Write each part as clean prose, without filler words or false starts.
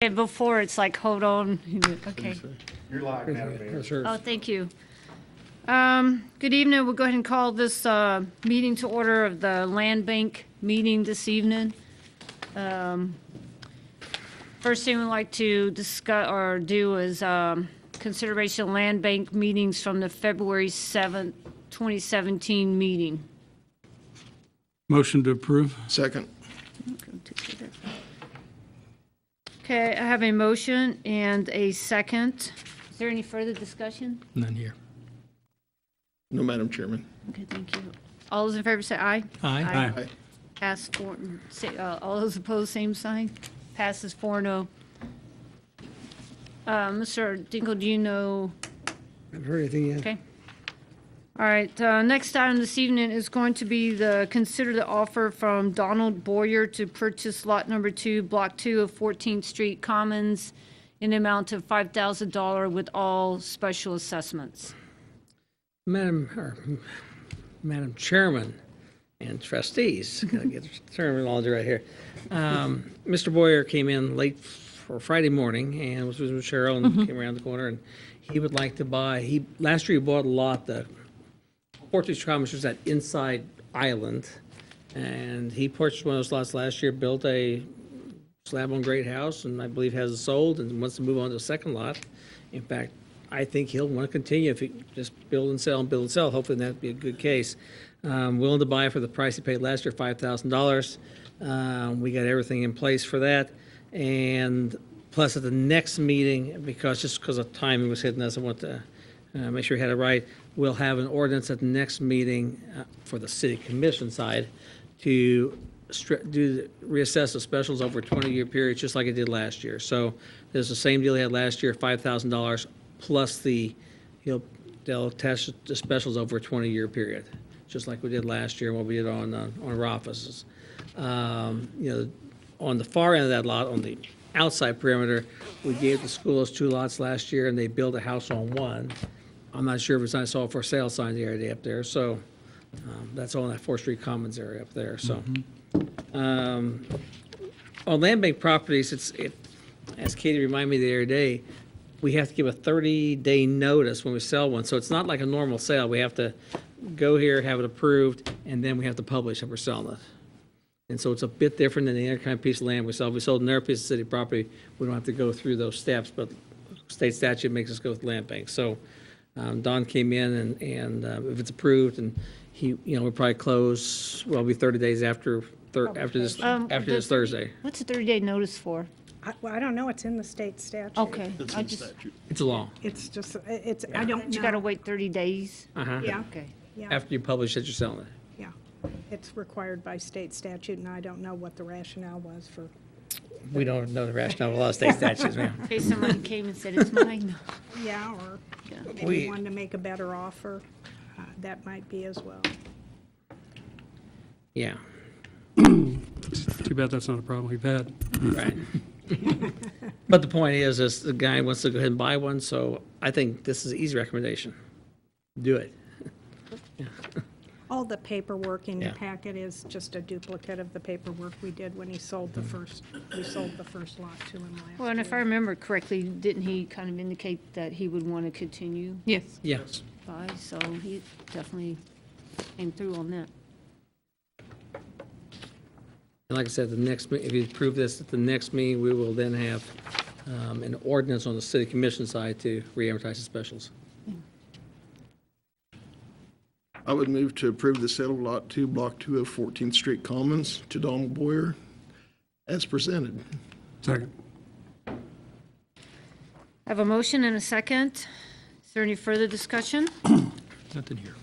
And before, it's like, hold on. Okay. You're live, Madam Mayor. Oh, thank you. Good evening. We'll go ahead and call this meeting to order of the Land Bank meeting this evening. First thing we'd like to discuss or do is consideration of Land Bank meetings from the February 7th, 2017 meeting. Motion to approve. Second. Okay, I have a motion and a second. Is there any further discussion? None here. No, Madam Chairman. Okay, thank you. All those in favor say aye. Aye. Aye. Pass four, all those opposed, same sign. Passes 4-0. Mr. Dinkle, do you know? Haven't heard anything yet. Okay. All right, next item this evening is going to be consider the offer from Donald Boyer to purchase lot number 2, block 2 of 14th Street Commons in the amount of $5,000 with all special assessments. Madam Chairman and trustees, gotta get terminology right here. Mr. Boyer came in late for Friday morning and was with Cheryl and came around the corner, and he would like to buy, last year he bought a lot, the 14th Street Commons, was that inside island, and he purchased one of those lots last year, built a slab-on-grade house, and I believe has it sold and wants to move on to a second lot. In fact, I think he'll want to continue if he just build and sell and build and sell. Hopefully that'd be a good case. Willing to buy for the price he paid last year, $5,000. We got everything in place for that. And plus at the next meeting, because of timing was hitting us, I want to make sure we had it right. We'll have an ordinance at the next meeting for the city commission side to reassess the specials over a 20-year period, just like it did last year. So there's the same deal he had last year, $5,000 plus they'll attach the specials over a 20-year period, just like we did last year and what we did on our offices. On the far end of that lot, on the outside perimeter, we gave the school those 2 lots last year, and they built a house on one. I'm not sure if it's, I saw a for sale sign the other day up there, so that's all in that 4th Street Commons area up there. So on land bank properties, as Katie reminded me the other day, we have to give a 30-day notice when we sell one. So it's not like a normal sale. We have to go here, have it approved, and then we have to publish that we're selling it. And so it's a bit different than any other kind of piece of land we sell. If we sold another piece of city property, we don't have to go through those steps, but state statute makes us go with land bank. So Don came in, and if it's approved, and we'll probably close, well, it'll be 30 days after this Thursday. What's a 30-day notice for? I don't know, it's in the state statute. Okay. It's a law. It's just, I don't know. You got to wait 30 days? Uh-huh. Yeah, Okay. yeah, After you publish it, you're selling it. yeah. It's required by state statute, and I don't know what the rationale was for. We don't know the rationale of a lot of state statutes, ma'am. In case somebody came and said it's mine. Yeah, or maybe We- wanted to make a better offer. That might be as well. Yeah, Too bad that's not a problem we've had. right. But the point is the guy wants to go ahead and buy one, so I think this is an easy recommendation. Do it. All the paperwork in your Yeah. packet is just a duplicate of the paperwork we did when he sold the first, we sold the first lot to him last Well, and if I year. remember correctly, didn't he kind of indicate that he would want to continue Yes. Yeah. by? So he definitely came through on that. And like I said, if you approve this at the next meeting, we will then have an ordinance on the city commission side to re-amortize the specials. I would move to approve the sale of Lot 2, Block 2 of 14th Street Commons to Donald Boyer as presented. Second. I have a motion and a second. Is there any further discussion? Nothing here.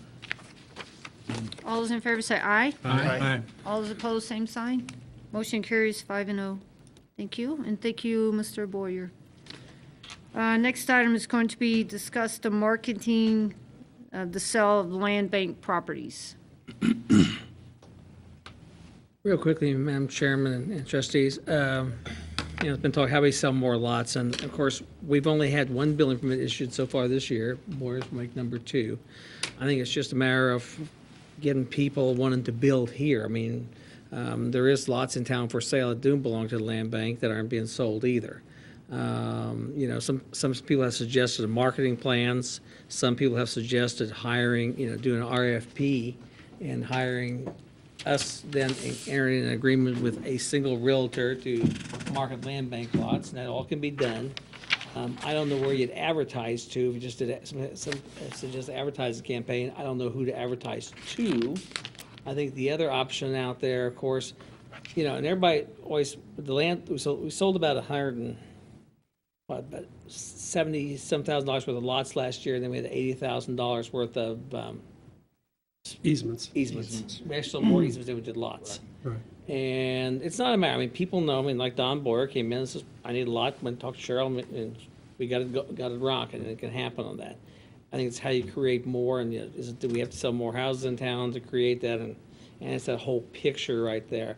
All those in favor say aye. Aye. All those opposed, same sign. Motion carries 5-0. Thank you, and thank you, Mr. Boyer. Next item is going to be discuss the marketing of the sale of land bank properties. Real quickly, Madam Chairman and trustees, it's been talk how we sell more lots, and of course, we've only had one building permit issued so far this year. Boyer's make number 2. I think it's just a matter of getting people wanting to build here. I mean, there is lots in town for sale that do belong to the land bank that aren't being sold either. You know, some people have suggested marketing plans. Some people have suggested hiring, you know, doing an RFP and hiring us, then entering an agreement with a single realtor to market land bank lots, and that all can be done. I don't know where you'd advertise to, if you just did just advertise the campaign, I don't know who to advertise to. I think the other option out there, of course, you know, and everybody always, the land, we sold about about $70-some thousand worth of lots last year, and then we had $80,000 worth of Easements. easements. We actually sold more easements than we did lots. Right. And it's not a matter, I mean, people know, I mean, like Don Boyer came in and says, I need a lot, went and talked to Cheryl, and we got it rocking, and it can happen on that. I think it's how you create more, and do we have to sell more houses in town to create that, and it's that whole picture right there.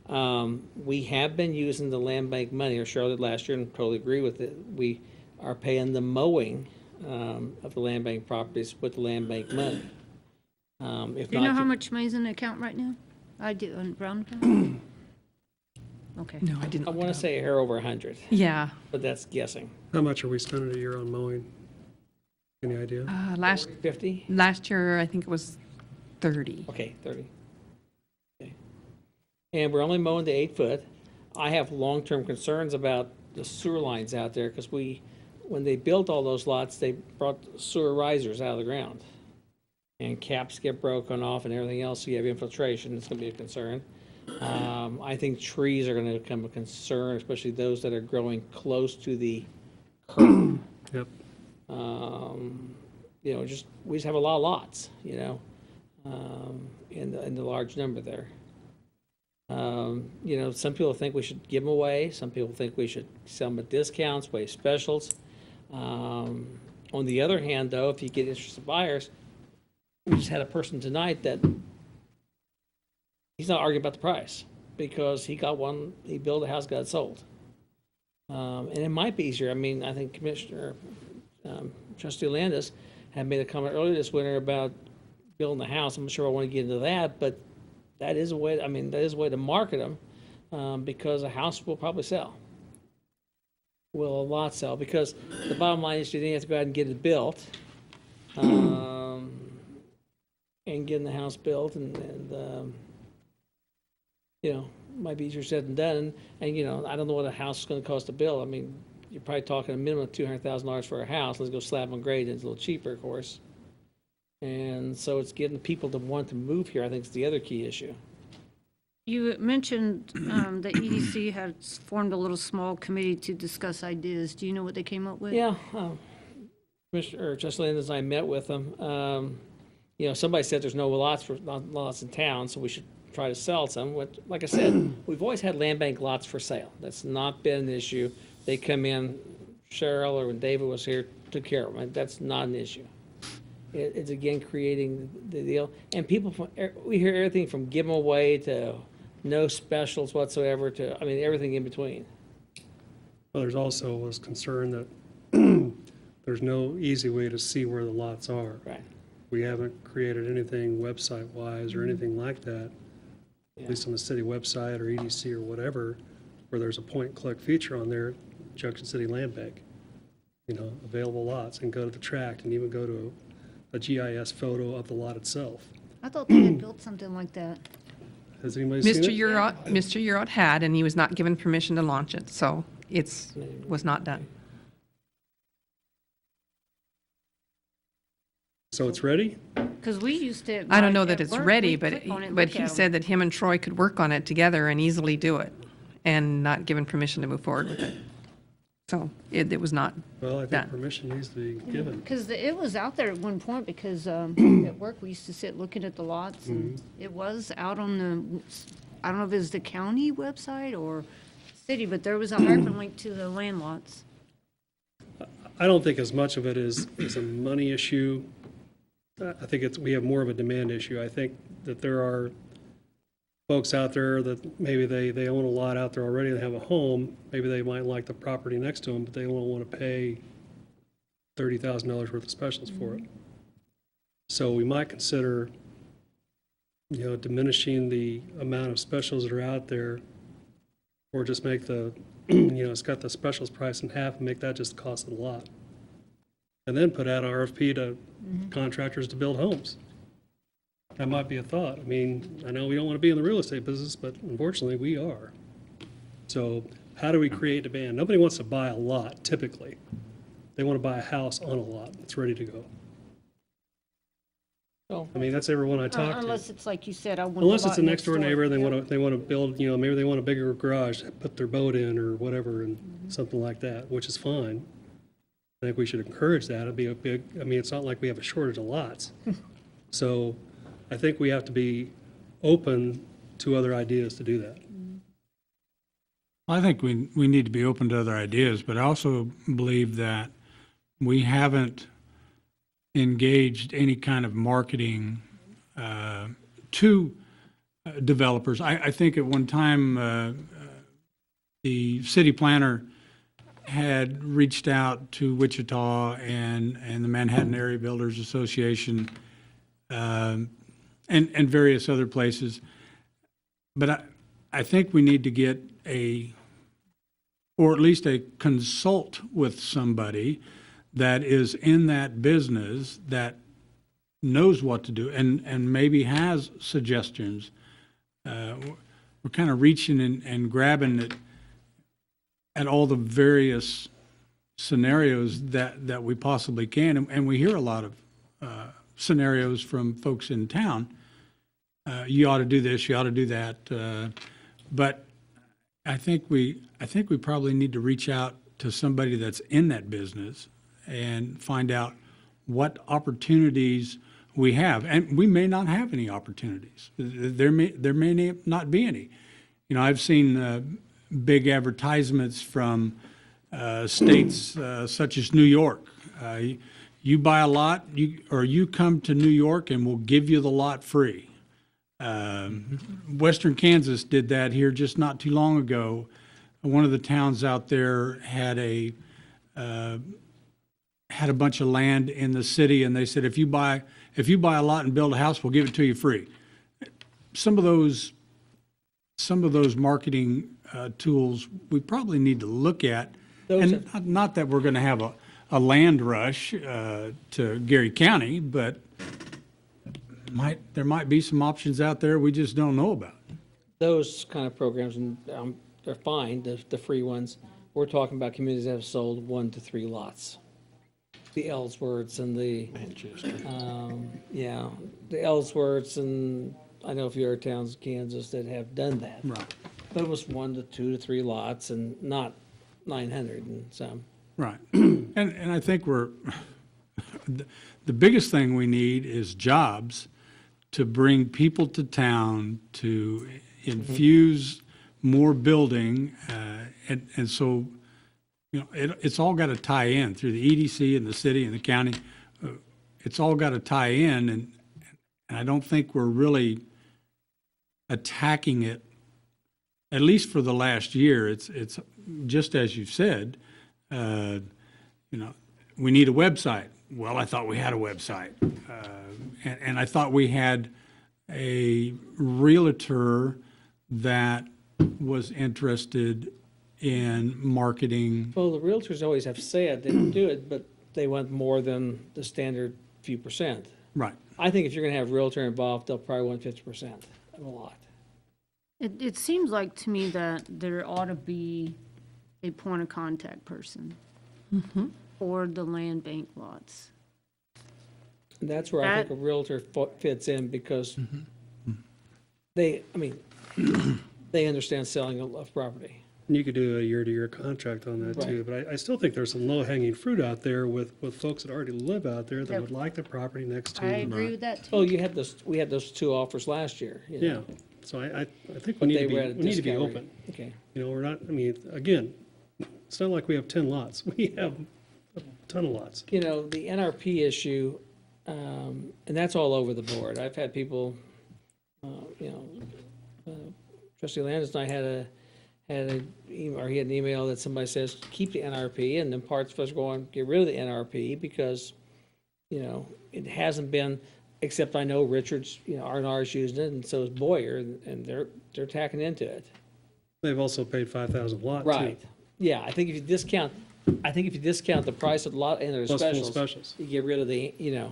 We have been using the land bank money, or Cheryl did last year, and totally agree with it. We are paying the mowing of the land bank properties with the land bank money. If Do you know not, how much money's in the account right now? I do, on roundabout? Okay. No, I didn't. I look want it to up. say a hair over 100, Yeah. but that's guessing. How much are we spending a year on mowing? Any idea? Last 50? year, I think it was 30. Okay, 30. Okay. And we're only mowing the 8 foot. I have long-term concerns about the sewer lines out there, because when they built all those lots, they brought sewer risers out of the ground. And caps get broken off and everything else, so you have infiltration, it's gonna be a concern. I think trees are gonna become a concern, especially those that are growing close to the curb. Yep. You know, we just have a lot of lots, you know, in the large number there. You know, some people think we should give them away. Some people think we should sell them at discounts, waive specials. On the other hand, though, if you get interested buyers, we just had a person tonight that he's not arguing about the price, because he got one, he built a house, got it sold. And it might be easier. I mean, I think Commissioner Trustee Landis had made a comment earlier this winter about building the house. I'm not sure I want to get into that, but that is a way, I mean, that is a way to market them, because a house will probably sell. Will a lot sell? Because the bottom line is you then have to go out and get it built, and getting the house built, and you know, might be easier said than done. And you know, I don't know what a house is going to cost to build. I mean, you're probably talking a minimum of $200,000 for a house. Let's go slab on grade. It's a little cheaper, of course. And so it's getting people to want to move here, I think, is the other key issue. You mentioned the EDC had formed a little small committee to discuss ideas. Do you know what they came up with? Yeah, Commissioner Trustee Landis and I met with them. You know, somebody said there's no lots in town, so we should try to sell some. Like I said, we've always had land bank lots for sale. That's not been an issue. They come in, Cheryl or when David was here, took care of them. That's not an issue. It's again creating the deal. And people, we hear everything from give them away to no specials whatsoever to, I mean, everything in between. Well, there's also was concern that there's no easy way to see where the lots are. Right. We haven't created anything website-wise or anything like that, at least on the city website or EDC or whatever, where there's a point-and-click feature on there, Junction City Land Bank, you know, available lots, and go to the tract and even go to a GIS photo of the lot itself. I thought they had built something like that. Has anybody seen it? Mr. Urot had, and he was not given permission to launch it, so was not done. So it's ready? Because we used to. I don't know at that it's work, ready, we'd but click on it and but look he at 'em. said that him and Troy could work on it together and easily do it, and not given permission to move forward with it. So it was not Well, I done. think permission needs to be given. Because it was out there at one point, because at work, we used to sit looking at the lots, and it was out on the, I don't know if it was the county website or city, but there was a hyperlink to the land lots. I don't think as much of it is a money issue. I think we have more of a demand issue. I think that there are folks out there that maybe they own a lot out there already, they have a home, maybe they might like the property next to them, but they don't want to pay $30,000 worth of specials for it. So we might consider, you know, diminishing the amount of specials that are out there, or just make the it's got the specials price in half and make that just the cost of the lot. And then put out an RFP to contractors to build homes. That might be a thought. I mean, I know we don't want to be in the real estate business, but unfortunately, we are. So how do we create demand? Nobody wants to buy a lot, typically. They want to buy a house on a lot that's ready to go. So, I mean, that's everyone I talk to. Unless it's like you said, I want. Unless it's a next door neighbor, they want to build, maybe they want a bigger garage, put their boat in or whatever, and something like that, which is fine. I think we should encourage that. It'd be a big, I mean, it's not like we have a shortage of lots. So I think we have to be open to other ideas to do that. I think we need to be open to other ideas, but I also believe that we haven't engaged any kind of marketing to developers. I think at one time the city planner had reached out to Wichita and the Manhattan Area Builders Association and various other places. But I think we need to get or at least a consult with somebody that is in that business that knows what to do and maybe has suggestions. We're kind of reaching and grabbing at all the various scenarios that we possibly can. And we hear a lot of scenarios from folks in town. You ought to do this, you ought to do that. But I think we probably need to reach out to somebody that's in that business and find out what opportunities we have. And we may not have any opportunities. There may not be any. I've seen big advertisements from states such as New York. You buy a lot, you come to New York and we'll give you the lot free. Western Kansas did that here just not too long ago. One of the towns out there had a bunch of land in the city, and they said, if you buy a lot and build a house, we'll give it to you free. Some of those marketing tools we probably need to look at, and not that we're going to have a land rush to Gary County, but there might be some options out there we just don't know about. those kind of programs, and they're fine, the free ones. We're talking about communities that have sold 1 to 3 lots. The Ellsworths and the Ellsworths, and I know a few other towns in Kansas that have done that. Right. But it was 1 to 2 to 3 lots and not 900 and some. Right. And I think the biggest thing we need is jobs to bring people to town, to infuse more building. And so, it's all got to tie in through the EDC and the city and the county. It's all got to tie in. And I don't think we're really attacking it, at least for the last year. It's just as you've said, we need a website. Well, I thought we had a website. And I thought we had a realtor that was interested in marketing. Well, the realtors always have said they would do it, but they want more than the standard few percent. Right. I think if you're going to have a realtor involved, they'll probably want 50% of a lot. It seems like to me that there ought to be a point of contact person for the land bank lots. And that's where I think a realtor fits in because they understand selling of property. And you could do a year-to-year contract on that too, but I still think there's some low-hanging fruit out there with folks that already live out there that would like the property next to I them. agree with that too. Oh, we had those 2 offers last year. Yeah, so I think we But need they to be, were at a we need to be discount rate. open. Okay. We're not, again, it's not like we have 10 lots. We have a ton of lots. The NRP issue, and that's all over the board. I've had people, Trustee Landis and I had an email that somebody says, keep the NRP, and then parts of us are going, get rid of the NRP because, it hasn't been, except I know Richards, R&R's using it, and so is Boyer, and they're tacking into it. They've also paid 5,000 a lot too. Right, Yeah, I think if you discount the price of the lot and their Plus full specials, specials. you get rid of the, yeah,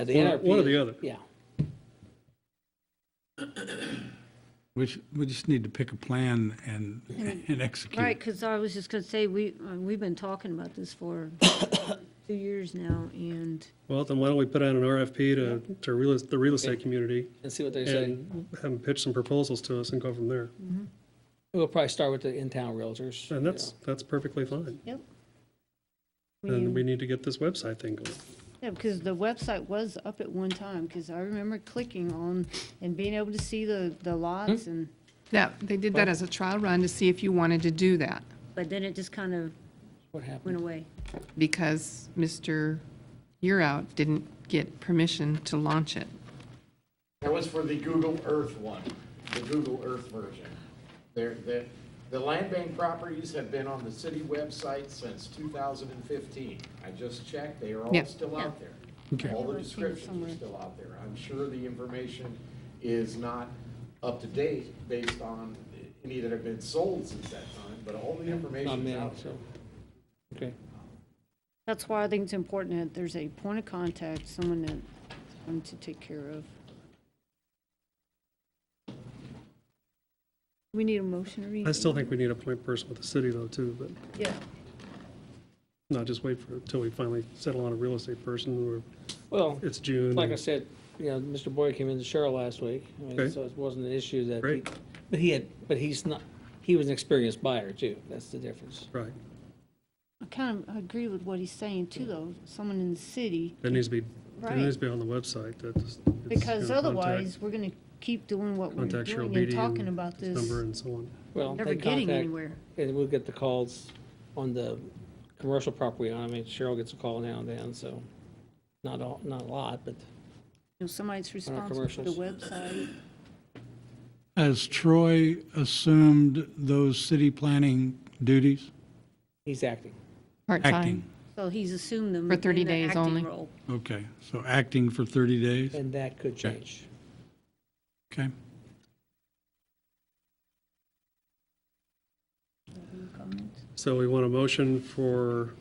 the One- NRP. one or the other. Yeah. We just need to pick a plan and execute. Right, because I was just going to say, we've been talking about this for 2 years now, and Well, then why don't we put out an RFP to the real estate community And see what they say. and have them pitch some proposals to us and go from there. We'll probably start with the in-town realtors. And that's perfectly fine. yep. And we need to get this website thing going. Yeah, because the website was up at one time, because I remember clicking on and being able to see the lots, and, Yeah, they did that as a trial run to see if you wanted to do that, but then it just kind of What happened? went away. because Mr. Year Out didn't get permission to launch it. That was for the Google Earth one, the Google Earth version. The land bank properties have been on the city website since 2015. I just checked, they are all Yeah. still out there. Okay. All the Yeah, I've seen it descriptions somewhere. are still out there. I'm sure the information is not up to date based on any that have been sold since that time, but all the Not information is many, out so, there. okay. That's why I think it's important that there's a point of contact, someone that's going to take care of. We need a motion or anything? I still think we need a point person with the city though, too, but Yeah. not just wait until we finally settle on a real estate person or Well, it's June. like I said, Mr. Boyd came into Cheryl last week. I mean, Okay. so it wasn't an issue that. Great. But he's not, he was an experienced buyer too. That's the difference. Right. I kind of agree with what he's saying too, though, someone in the city, It needs to be, Right. it needs to be on the website. because otherwise, we're going to keep doing what we're Contact Cheryl doing and Beatty talking and about his this, number and so on. Well, never they getting contact- anywhere. And we'll get the calls on the commercial property. I mean, Cheryl gets a call now and then, so not a lot, but Somebody's responsible for the website. Has Troy assumed those city planning duties? he's acting. Acting. Part-time. So he's assumed them. For 30 in the days acting only. role. Okay, so acting for 30 days? And that could change. Okay. So we want a motion for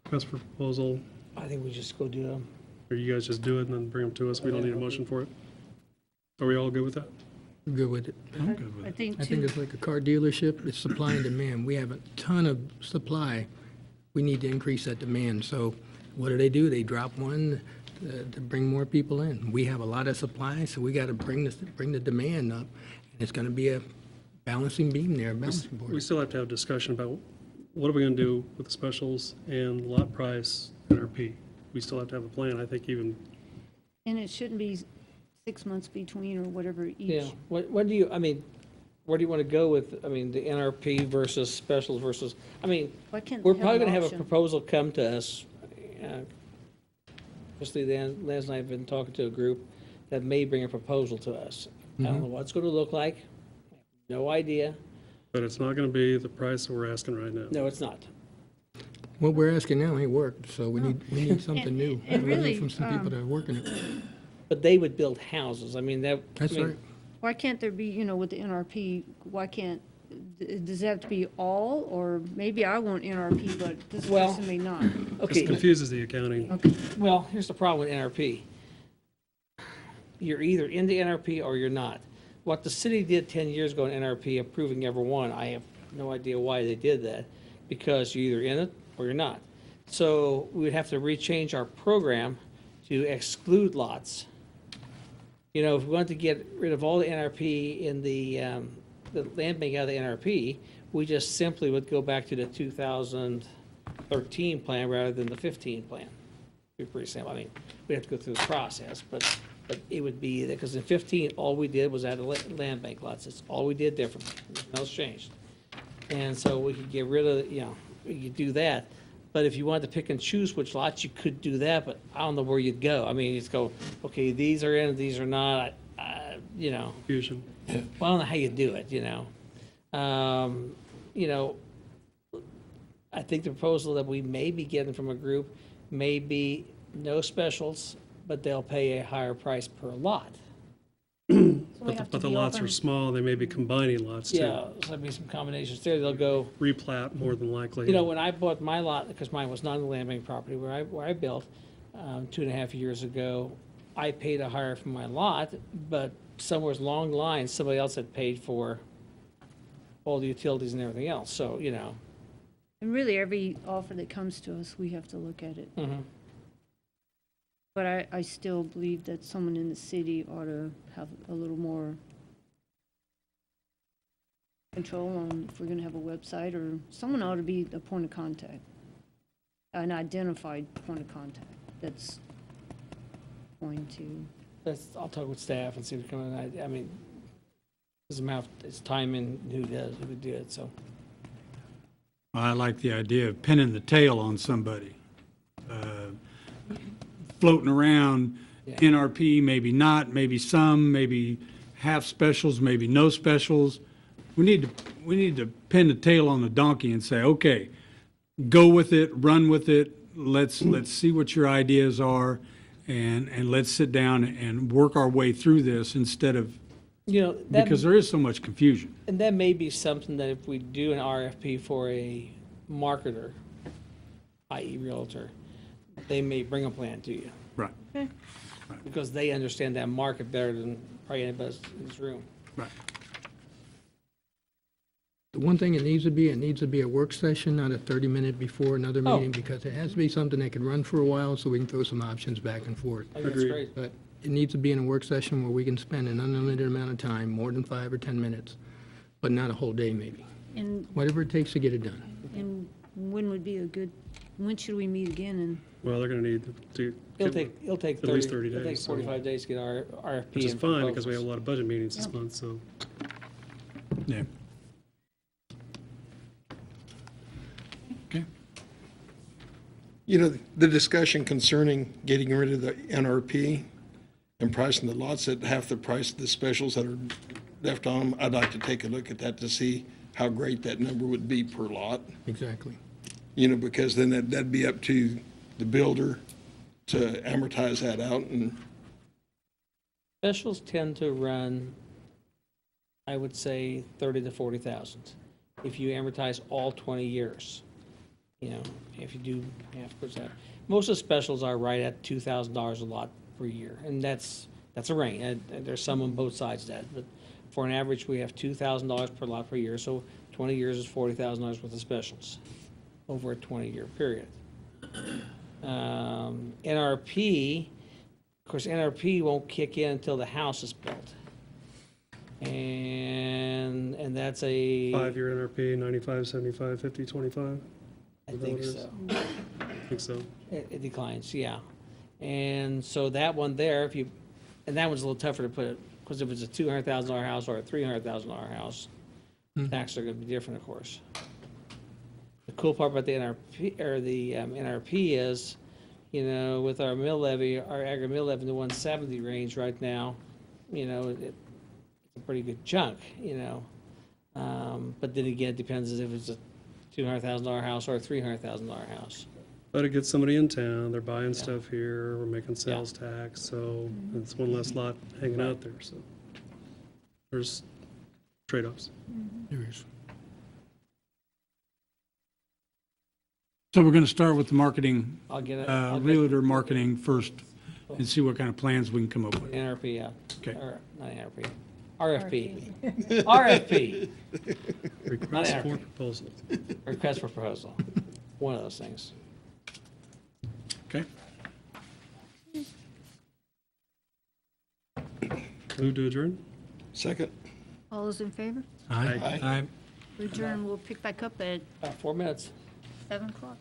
request for proposal, I think we just go do them. or you guys just do it and then bring them to us? We don't need a motion for it? Are we all good with that? Good with it. I'm good with I it. think I think too, it's like a car dealership, it's supply and demand. We have a ton of supply. We need to increase that demand. So what do? They drop one to bring more people in. We have a lot of supply, so we got to bring the demand up. And it's going to be a balancing beam there, a balancing We board. still have to have discussion about what are we gonna do with the specials and lot price NRP. We still have to have a plan, I think even, and it shouldn't be 6 months between or whatever Yeah. each. What do you, I mean, where do you want to go with, I mean, the NRP versus specials versus, I mean, Why can't we're they probably an going to have a option? proposal come to us. Especially Lance and I have been talking to a group that may bring a proposal to us. I don't know what it's going to look like. No idea. but it's not gonna be the price that we're asking right now. No, it's not. What we're asking now ain't worked, so we need something new. and We need really, from some people that are working it. But they would build houses. I mean, that. That's I mean, right. Why can't there be, with the NRP, why can't, does it have to be all, or maybe I want NRP, but this Well, person may not? This Okay, confuses the accounting. well, here's the problem with NRP. You're either in the NRP or you're not. What the city did 10 years ago in NRP, approving everyone, I have no idea why they did that, because you're either in it or you're not. So we would have to rechange our program to exclude lots. If we wanted to get rid of all the NRP in the land bank out of the NRP, we just simply would go back to the 2013 plan rather than the 15 plan. Be pretty simple. I mean, we have to go through the process, but it would be, because in 15, all we did was add land bank lots. That's all we did different. Nothing else changed. And so we could get rid of, we could do that. But if you wanted to pick and choose which lots, you could do that, but I don't know where you'd go. I mean, you'd go, okay, these are in, these are not, Confusion. well, I don't know how you do it, I think the proposal that we may be getting from a group may be no specials, but they'll pay a higher price per lot. So We have to But the be lots are open. small, they may be combining lots too. Yeah, so there'll be some combinations there. They'll go, Replat more than likely. you know, when I bought my lot, because mine was not a land bank property, where I built 2.5 years ago, I paid a higher for my lot, but somewhere along the line, somebody else had paid for all the utilities and everything else, so, you know. And really, every offer that comes to us, we have to look at it. But I still believe that someone in the city ought to have a little more control on if we're gonna have a website, or someone ought to be the point of contact, an identified point of contact that's going to, I'll talk with staff and see what's coming. I mean, doesn't matter if it's time and who would do it, so. I like the idea of pinning the tail on somebody. Floating around, Yeah. NRP, maybe not, maybe some, maybe half specials, maybe no specials. We need to pin the tail on the donkey and say, okay, go with it, run with it. Let's see what your ideas are, and let's sit down and work our way through this instead of, You know, that, because there is so much confusion. and that may be something that if we do an RFP for a marketer, i.e. realtor, they may bring a plan to you, Right, because they understand that market better than probably anybody in this room. right. The one thing it needs to be a work session, not a 30-minute before another Oh. meeting, because it has to be something that can run for a while, so we can throw some options back and forth. I think that's Agreed. great. But it needs to be in a work session where we can spend an unlimited amount of time, more than 5 or 10 minutes, but not a whole day maybe. and, Whatever it takes to get it done. and when would be a good, when should we meet again? And Well, they're gonna need to. It'll take At least 30 It'll take days, so- 45 days to get our RFP. Which is and fine, because we have a proposals. lot of budget meetings this month, so. Yeah. Okay. You know, the discussion concerning getting rid of the NRP and pricing the lots at half the price of the specials that are left on them, I'd like to take a look at that to see how great that number would be per lot. Exactly. You know, because then that'd be up to the builder to amortize that out, and Specials tend to run, I would say, 30 to 40,000 if you amortize all 20 years. You know, if you do half percent. Most of the specials are right at $2,000 a lot per year, and that's a range. And there's some on both sides of that, but for an average, we have $2,000 per lot per year, so 20 years is $40,000 worth of specials over a 20-year period. NRP, of course, NRP won't kick in until the house is built. And that's a. 5-year NRP, 95, 75, 50, 25. I think so. I think so. It declines, yeah. And so that one there, and that one's a little tougher to put it, because if it's a $200,000 house or a $300,000 house, taxes are gonna be different, of course. The cool part about the NRP, or the NRP is, you know, with our mill levy, our aggregate mill levy in the 170 range right now, you know, it's a pretty good chunk, you know. But then again, it depends if it's a $200,000 house or a $300,000 house. But it gets somebody in town, they're buying stuff here, we're making sales tax, so it's one less lot hanging out there, so. There's trade-offs. There is. So we're going to start with the marketing, I'll get it. realtor marketing first, and see what kind of plans we can come up with. NRP, yeah. Okay. Or, not NRP. RFP. RFP. Request Not for NRP. proposal. Request for proposal. One of those things. Okay? Move to adjourn? second. all those in favor? Aye. Aye. We adjourn, we'll pick back up at 4 minutes. 7 o'clock.